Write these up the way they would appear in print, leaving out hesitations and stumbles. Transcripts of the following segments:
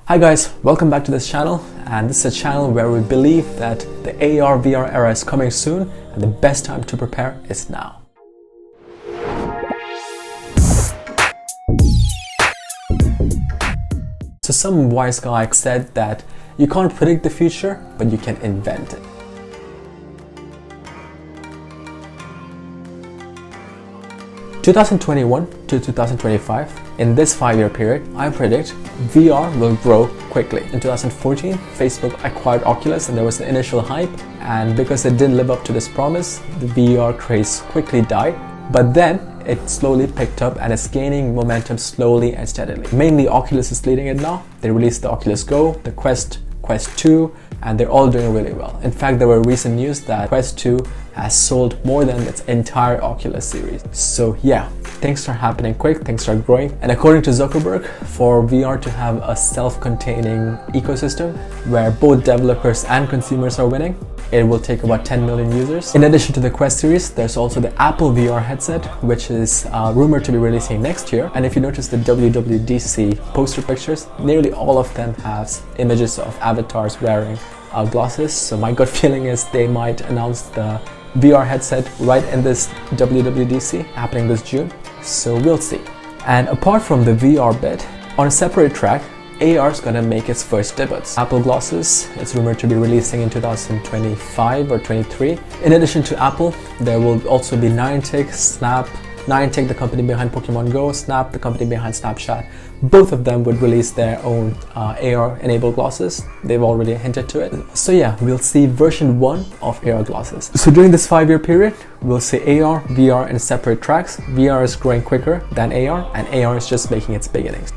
Hi guys, welcome back to this channel, and this is a channel where we believe that the AR VR era is coming soon and the best time to prepare is now. So some wise guy said that you can't predict the future, but you can invent it. In 2021 to 2025, in this 5-year period, I predict VR will grow quickly. In 2014, Facebook acquired Oculus and there was an initial hype, and because it didn't live up to this promise, the VR craze quickly died. But then it slowly picked up and is gaining momentum slowly and steadily. Mainly Oculus is leading it now. They released the Oculus Go, the Quest 2, and they're all doing really well. In fact, there were recent news that Quest 2 has sold more than its entire Oculus series. So yeah, things are happening quick, things are growing. And according to Zuckerberg, for VR to have a self-containing ecosystem where both developers and consumers are winning, it will take about 10 million users. In addition to the Quest series, there's also the Apple VR headset, which is rumored to be releasing next year. And if you notice the WWDC poster pictures, nearly all of them have images of avatars wearing glasses. So my gut feeling is they might announce the VR headset right in this WWDC happening this June. So we'll see. And apart from the VR bit, on a separate track, AR is gonna make its first debuts. Apple glasses, it's rumored to be releasing in 2025 or 23. In addition to Apple, there will also be Niantic, Niantic, the company behind Pokemon Go, Snap, the company behind Snapchat. Both of them would release their own AR-enabled glasses. They've already hinted to it. So yeah, we'll see version 1 of AR glasses. So during this 5-year period, we'll see AR, VR in separate tracks. VR is growing quicker than AR, and AR is just making its beginnings.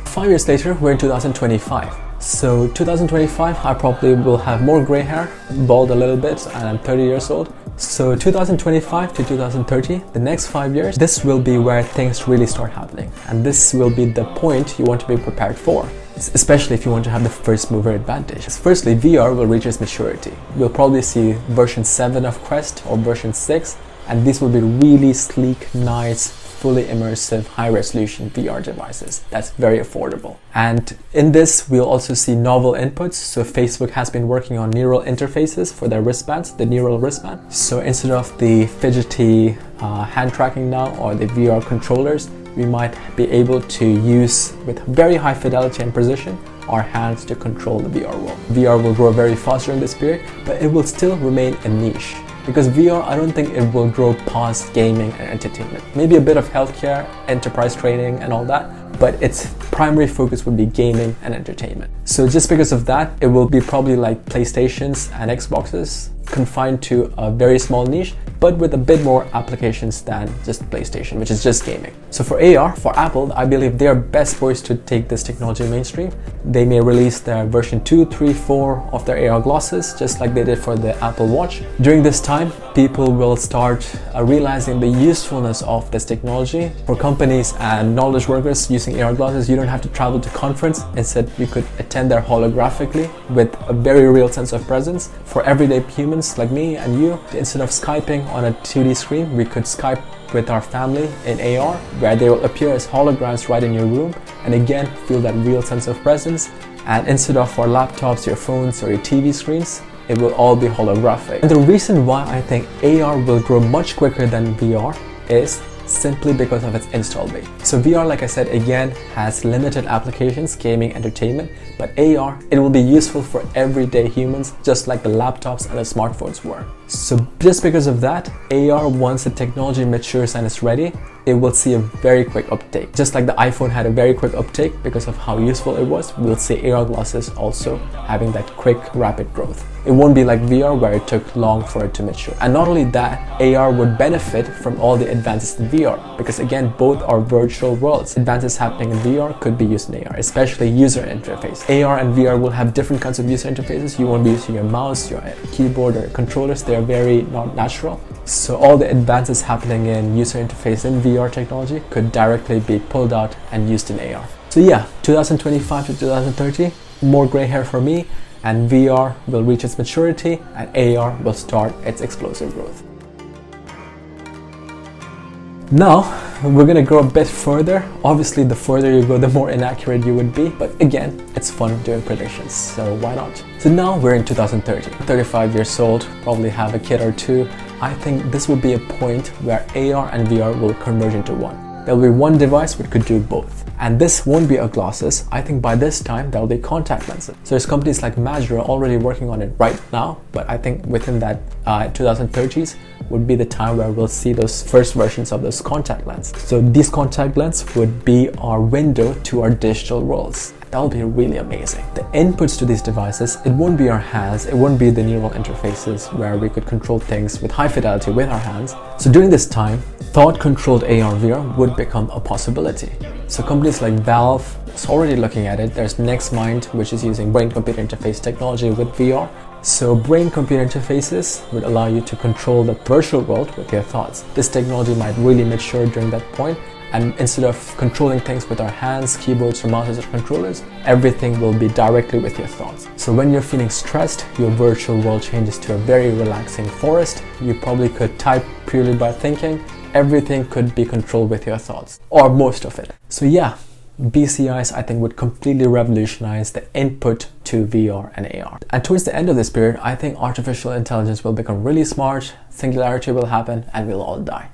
5 years later, we're in 2025. So 2025, I probably will have more gray hair, bald a little bit, and I'm 30 years old. So 2025 to 2030, the next 5 years, this will be where things really start happening. And this will be the point you want to be prepared for, especially if you want to have the first mover advantage. Firstly, VR will reach its maturity. We'll probably see version 7 of Quest or version 6, and these will be really sleek, nice, fully immersive, high-resolution VR devices that's very affordable. And in this, we'll also see novel inputs. So Facebook has been working on neural interfaces for their wristbands, the neural wristband. So instead of the fidgety hand tracking now or the VR controllers, we might be able to use, with very high fidelity and precision, our hands to control the VR world. VR will grow very fast during this period, but it will still remain a niche. Because VR, I don't think it will grow past gaming and entertainment. Maybe a bit of healthcare, enterprise training and all that, but its primary focus would be gaming and entertainment. So just because of that, it will be probably like PlayStations and Xboxes, confined to a very small niche, but with a bit more applications than just PlayStation, which is just gaming. So for AR, for Apple, I believe they are best poised to take this technology mainstream. They may release their version 2, 3, 4 of their AR glasses, just like they did for the Apple Watch. During this time, people will start realizing the usefulness of this technology. For companies and knowledge workers using AR glasses, you don't have to travel to conference. Instead, you could attend there holographically with a very real sense of presence. For everyday humans like me and you, instead of Skyping on a 2D screen, we could Skype with our family in AR, where they will appear as holograms right in your room, and again, feel that real sense of presence. And instead of our laptops, your phones, or your TV screens, it will all be holographic. And the reason why I think AR will grow much quicker than VR is simply because of its install base. So VR, like I said, again, has limited applications, gaming, entertainment, but AR, it will be useful for everyday humans, just like the laptops and the smartphones were. So just because of that, AR, once the technology matures and is ready, it will see a very quick uptake. Just like the iPhone had a very quick uptake because of how useful it was, we'll see AR glasses also having that quick, rapid growth. It won't be like VR where it took long for it to mature. And not only that, AR would benefit from all the advances in VR, because again, both are virtual worlds. Advances happening in VR could be used in AR, especially user interface. AR and VR will have different kinds of user interfaces. You won't be using your mouse, your keyboard, or controllers. They're very not natural. So all the advances happening in user interface in VR technology could directly be pulled out and used in AR. So yeah, 2025 to 2030, more gray hair for me, and VR will reach its maturity and AR will start its explosive growth. Now, we're gonna go a bit further. Obviously, the further you go, the more inaccurate you would be. But again, it's fun doing predictions, so why not? So now we're in 2030. 35 years old, probably have a kid or two. I think this will be a point where AR and VR will converge into one. There will be one device which could do both. And this won't be a glasses. I think by this time, there will be contact lenses. So there's companies like Major already working on it right now, but I think within that 2030s would be the time where we'll see those first versions of those contact lenses. So these contact lenses would be our window to our digital worlds. That'll be really amazing. The inputs to these devices, it won't be our hands, it won't be the neural interfaces where we could control things with high fidelity with our hands. So during this time, thought-controlled AR VR would become a possibility. So companies like Valve is already looking at it. There's NextMind, which is using brain-computer interface technology with VR. So brain-computer interfaces would allow you to control the virtual world with your thoughts. This technology might really mature during that point, and instead of controlling things with our hands, keyboards, or mouses, or controllers, everything will be directly with your thoughts. So when you're feeling stressed, your virtual world changes to a very relaxing forest. You probably could type purely by thinking. Everything could be controlled with your thoughts, or most of it. So yeah, BCIs I think would completely revolutionize the input to VR and AR. And towards the end of this period, I think artificial intelligence will become really smart, singularity will happen, and we'll all die.